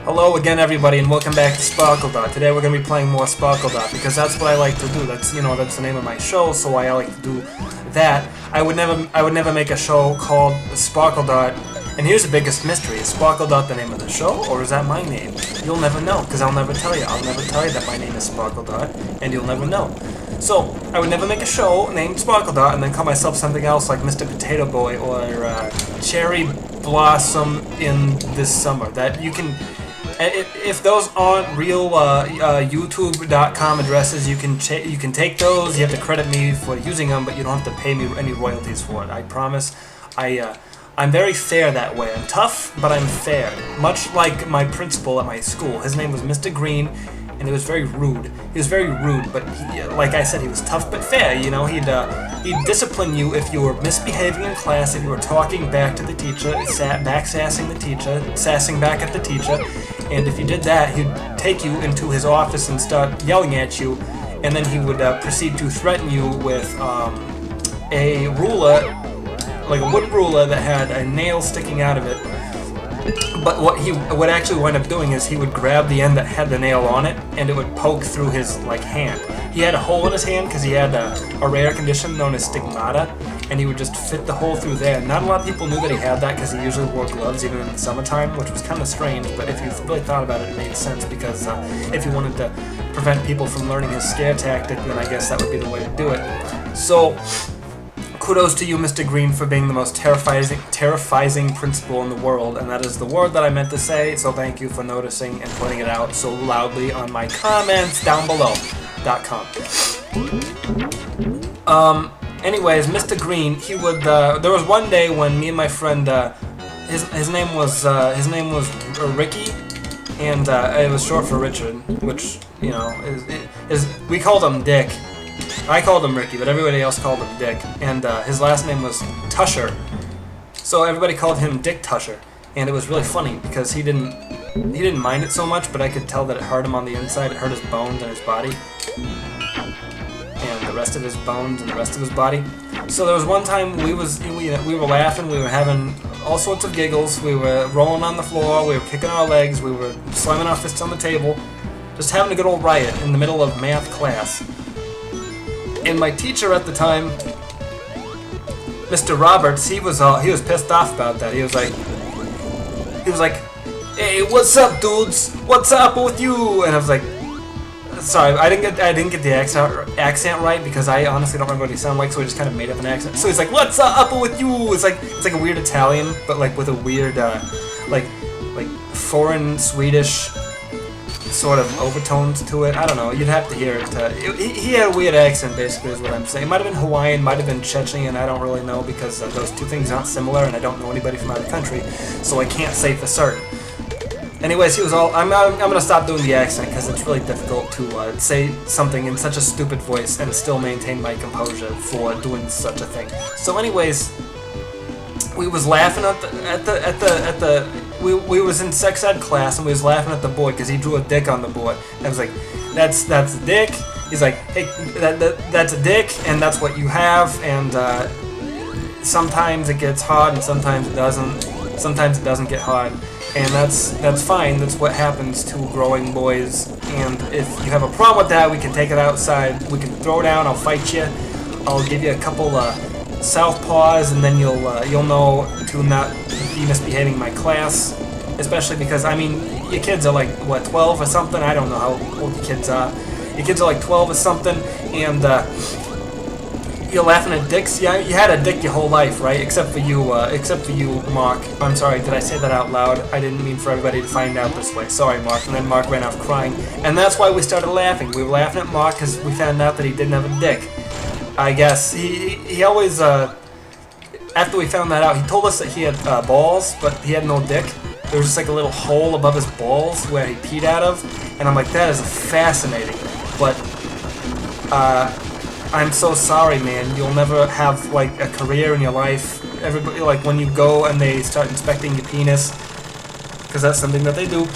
Hello again, everybody, and welcome back to SparkleDart. Today we're going to be playing more SparkleDart because that's what I like to do. That's that's the name of my show, so I like to do that. I would never make a show called SparkleDart. And here's the biggest mystery: is SparkleDart the name of the show, or is that my name? You'll never know, because I'll never tell you. I'll never tell you that my name is SparkleDart, and you'll never know. So I would never make a show named SparkleDart and then call myself something else like Mr. Potato Boy or Cherry Blossom in this summer. That you can. If those aren't real YouTube.com addresses, you can take those. You have to credit me for using them, but you don't have to pay me any royalties for it. I promise. I'm very fair that way. I'm tough, but I'm fair. Much like my principal at my school. His name was Mr. Green, and he was very rude. He was very rude, but like I said, he was tough but fair. You know, he'd discipline you if you were misbehaving in class, if you were talking back to the teacher, back-sassing the teacher, sassing back at the teacher. And if you did that, he'd take you into his office and start yelling at you, and then he would proceed to threaten you with a ruler, like a wooden ruler that had a nail sticking out of it. But what he would actually wind up doing is he would grab the end that had the nail on it, and it would poke through his hand. He had a hole in his hand because he had a rare condition known as stigmata, and he would just fit the hole through there. Not a lot of people knew that he had that because he usually wore gloves even in the summertime, which was kind of strange, but if you really thought about it, it made sense because if you wanted to prevent people from learning his scare tactic, then I guess that would be the way to do it. So, kudos to you, Mr. Green, for being the most terrifying principal in the world, and that is the word that I meant to say, so thank you for noticing and pointing it out so loudly on my comments down below.com. Anyways, Mr. Green, he would, there was one day when me and my friend, his name was Ricky, and it was short for Richard, which, you know, we called him Dick. I called him Ricky, but everybody else called him Dick, and his last name was Tusher, so everybody called him Dick Tusher, and it was really funny because he didn't mind it so much, but I could tell that it hurt him on the inside. It hurt his bones and his body, and the rest of his bones and the rest of his body. So there was one time we were laughing, we were having all sorts of giggles, we were rolling on the floor, we were kicking our legs, we were slamming our fists on the table, just having a good old riot in the middle of math class. And my teacher at the time, Mr. Roberts, he was pissed off about that. He was like, "Hey, what's up, dudes? What's up with you?" And I was like, sorry, I didn't get the accent right because I honestly don't remember what he sounded like, so I just kind of made up an accent. So he's like, "What's up with you?" It's like a weird Italian, but like with a weird like foreign Swedish sort of overtones to it. I don't know. You'd have to hear it. He had a weird accent, basically, is what I'm saying. It might have been Hawaiian, might have been Chechen, I don't really know because those two things aren't similar, and I don't know anybody from out of the country, so I can't say for certain. Anyways, he was all. I'm gonna stop doing the accent because it's really difficult to say something in such a stupid voice and still maintain my composure for doing such a thing. So, anyways, we was laughing we was in sex ed class and we was laughing at the board because he drew a dick on the board. And I was like, that's a dick. He's like, hey, that's a dick, and that's what you have. And sometimes it gets hard, and sometimes it doesn't. Sometimes it doesn't get hard, and that's fine. That's what happens to growing boys. And if you have a problem with that, we can take it outside. We can throw down. I'll fight you. I'll give you a couple southpaws, and then you'll know to not be misbehaving in my class, especially because, I mean, your kids are like, what, 12 or something? I don't know how old your kids are. Your kids are like 12 or something, and you're laughing at dicks. Yeah, you had a dick your whole life, right? Except for you, Mark. I'm sorry, did I say that out loud? I didn't mean for everybody to find out this way. Sorry, Mark. And then Mark ran off crying, and that's why we started laughing. We were laughing at Mark because we found out that he didn't have a dick. I guess he always after we found that out, he told us that he had balls, but he had no dick. There was just like a little hole above his balls where he peed out of, and I'm like, that is fascinating. But I'm so sorry, man. You'll never have like a career in your life. Everybody, like, when you go and they start inspecting your penis, because that's something that they do,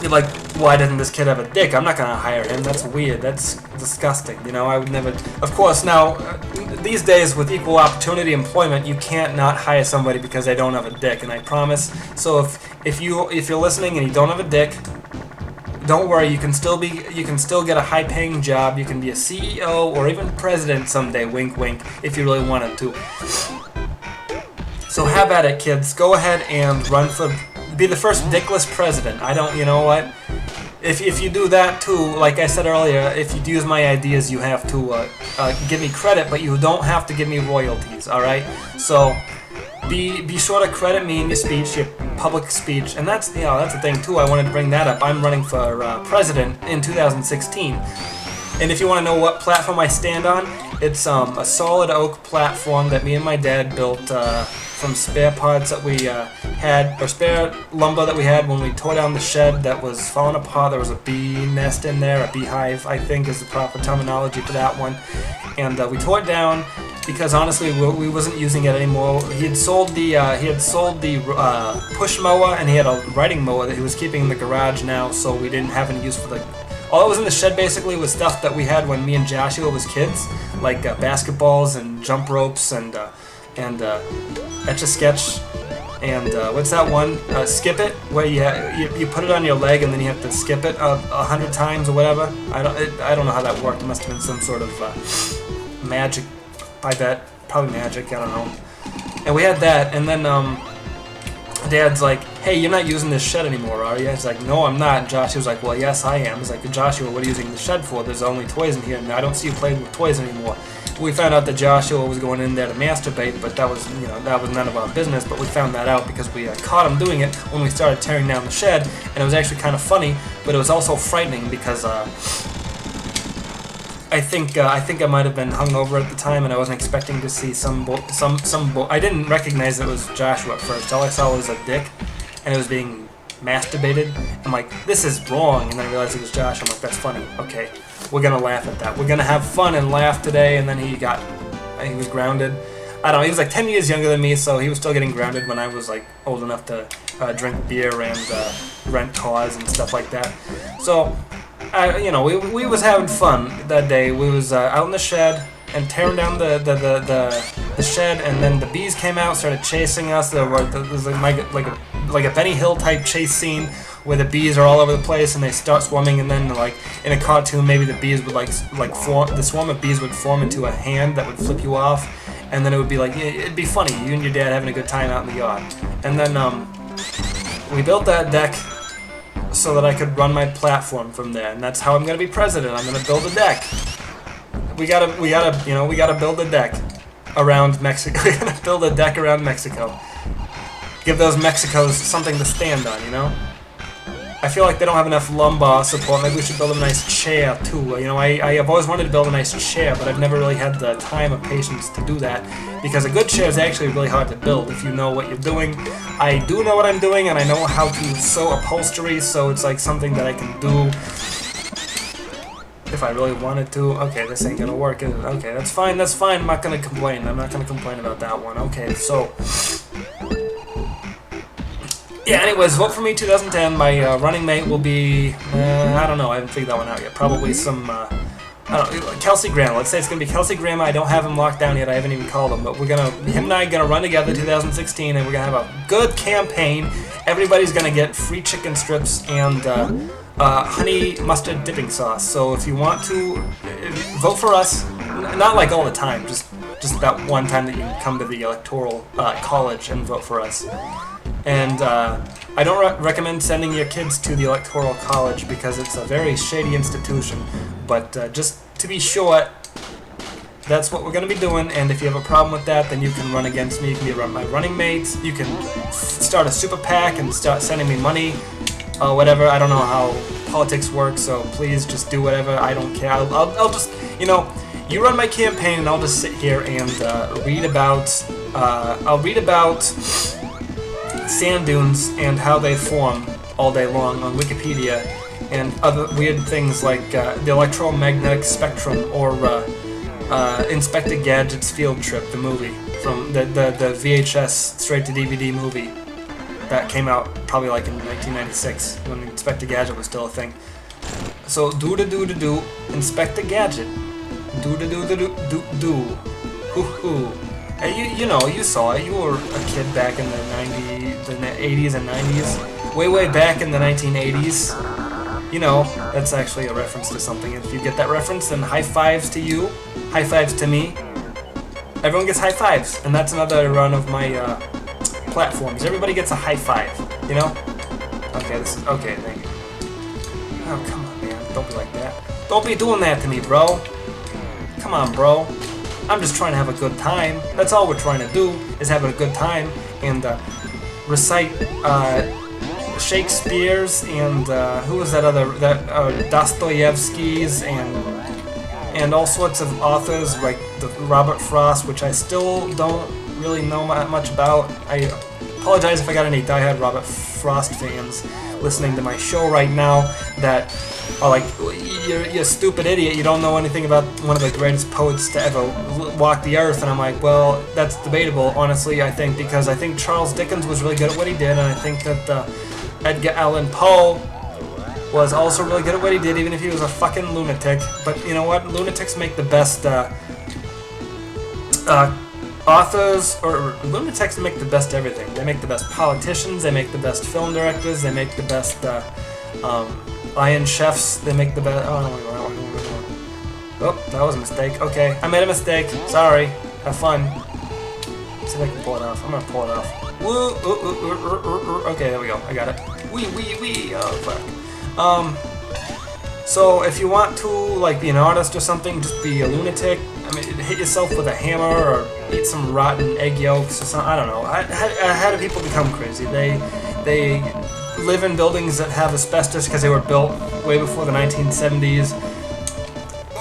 you're like, why doesn't this kid have a dick? I'm not gonna hire him. That's weird. That's disgusting. You know, I would never. Of course, now these days with equal opportunity employment, you can't not hire somebody because they don't have a dick, and I promise. So if you're listening and you don't have a dick, don't worry, you can still get a high-paying job. You can be a CEO or even president someday, wink wink, if you really wanted to. So have at it, kids. Go ahead and be the first dickless president. You know what? If you do that too, like I said earlier, if you use my ideas, you have to give me credit, but you don't have to give me royalties. All right? So be sure to credit me in your speech, your public speech, and that's the thing too. I wanted to bring that up. I'm running for president in 2016, and if you want to know what platform I stand on, it's a solid oak platform that me and my dad built from spare parts that we had, or spare lumber that we had when we tore down the shed that was falling apart. There was a bee nest in there, a beehive, I think is the proper terminology for that one. And we tore it down because honestly we wasn't using it anymore. He had sold the push mower, and he had a riding mower that he was keeping in the garage now, so we didn't have any use for the. All that was in the shed basically was stuff that we had when me and Joshua was kids, like basketballs and jump ropes and Etch-a-Sketch, and what's that one? Skip It, where you put it on your leg and then you have to skip it 100 times or whatever. I don't know how that worked. It must have been some sort of magic. I bet, probably magic. I don't know. And we had that, and then Dad's like, "Hey, you're not using this shed anymore, are you?" He's like, "No, I'm not." And Joshua was like, "Well, yes, I am." He's like, "Joshua, what are you using the shed for? There's only toys in here, and I don't see you playing with toys anymore." We found out that Joshua was going in there to masturbate, but that was none of our business. But we found that out because we caught him doing it when we started tearing down the shed, and it was actually kind of funny, but it was also frightening because I think I might have been hungover at the time, and I wasn't expecting to see I didn't recognize that it was Joshua at first. All I saw was a dick, and it was being masturbated. I'm like, this is wrong, and then I realized it was Josh. I'm like, that's funny. Okay, we're gonna laugh at that. We're gonna have fun and laugh today. And then he was grounded. I don't know. He was like 10 years younger than me, so he was still getting grounded when I was like old enough to drink beer and rent cars and stuff like that. So. We was having fun that day. We was out in the shed and tearing down the shed, and then the bees came out, started chasing us. There was like a Benny Hill type chase scene where the bees are all over the place and they start swarming, and then like in a cartoon maybe the bees would the swarm of bees would form into a hand that would flip you off, and then it would be like it'd be funny, you and your dad having a good time out in the yard. And then we built that deck so that I could run my platform from there, and that's how I'm gonna be president. I'm gonna build a deck. We gotta build a deck around Mexico. We're gonna build a deck around Mexico. Give those Mexicos something to stand on, you know? I feel like they don't have enough lumbar support. Maybe we should build a nice chair too. I have always wanted to build a nice chair, but I've never really had the time or patience to do that, because a good chair is actually really hard to build if you know what you're doing. I do know what I'm doing, and I know how to sew upholstery, so it's like something that I can do if I really wanted to. Okay, this ain't gonna work, is it? Okay, that's fine, I'm not gonna complain. I'm not gonna complain about that one. Okay, so yeah, anyways, vote for me 2010. My running mate will be, I don't know, I haven't figured that one out yet. Probably some, I don't know, Kelsey Graham. Let's say it's going to be Kelsey Graham. I don't have him locked down yet. I haven't even called him. But him and I are going to run together 2016, and we're going to have a good campaign. Everybody's going to get free chicken strips and honey mustard dipping sauce. So if you want to, vote for us. Not like all the time, just that one time that you can come to the electoral college and vote for us. And I don't recommend sending your kids to the Electoral College because it's a very shady institution. But just to be sure, that's what we're going to be doing. And if you have a problem with that, then you can run against me. You can be my running mates. You can start a super PAC and start sending me money, whatever. I don't know how politics work, so please just do whatever. I don't care. I'll just, you run my campaign, and I'll just sit here and read about. I'll read about sand dunes and how they form all day long on Wikipedia, and other weird things like the electromagnetic spectrum, or Inspector Gadget's Field Trip, the movie from the VHS straight to DVD movie that came out probably like in 1996 when Inspector Gadget was still a thing. So do Inspector Gadget, do. Ooh. Hey, you know, you saw it. You were a kid back in the 80s and 90s. Way back in the 1980s. You know, that's actually a reference to something. If you get that reference, then high fives to you. High fives to me. Everyone gets high fives. And that's another run of my platforms. Everybody gets a high five. You know? Okay, okay, thank you. Oh, come on, man. Don't be like that. Don't be doing that to me, bro. Come on, bro. I'm just trying to have a good time. That's all we're trying to do, is have a good time and recite Shakespeare's and who was that other, Dostoevsky's and all sorts of authors like the Robert Frost, which I still don't really know much about. I apologize if I got any diehard Robert Frost fans listening to my show right now that are like, you're a stupid idiot, you don't know anything about one of the greatest poets to ever walk the earth. And I'm like, well, that's debatable, honestly, I think, because I think Charles Dickens was really good at what he did, and I think that Edgar Allan Poe was also really good at what he did, even if he was a fucking lunatic. But you know what? Lunatics make the best authors, or lunatics make the best everything. They make the best politicians, they make the best film directors, they make the best Iron Chefs, they make the best... Oh, that was a mistake. Okay, I made a mistake. Sorry. Have fun. Let's see if I can pull it off. I'm gonna pull it off. Woo! Okay, there we go. I got it. Wee! Oh, fuck. So if you want to, like, be an artist or something, just be a lunatic. I mean, hit yourself with a hammer or eat some rotten egg yolks or something. I don't know. How do people become crazy? They live in buildings that have asbestos because they were built way before the 1970s,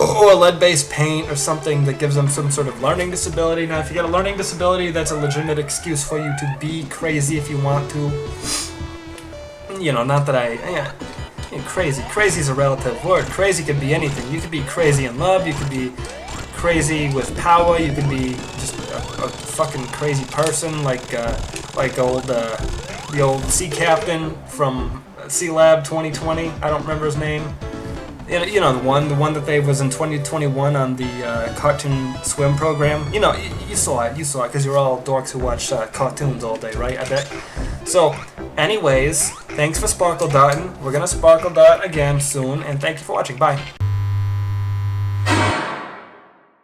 or lead-based paint or something that gives them some sort of learning disability. Now, if you get a learning disability, that's a legitimate excuse for you to be crazy if you want to. You know, not that crazy. Crazy is a relative word. Crazy could be anything. You could be crazy in love, you could be crazy with power, you could be just a fucking crazy person, like the old sea captain from Sea Lab 2020. I don't remember his name. You know, the one that they was in 2021 on the cartoon swim program. You know, you saw it because you're all dorks who watch cartoons all day, right? I bet. So, anyways, thanks for SparkleDarting. We're gonna SparkleDart again soon, and thank you for watching. Bye.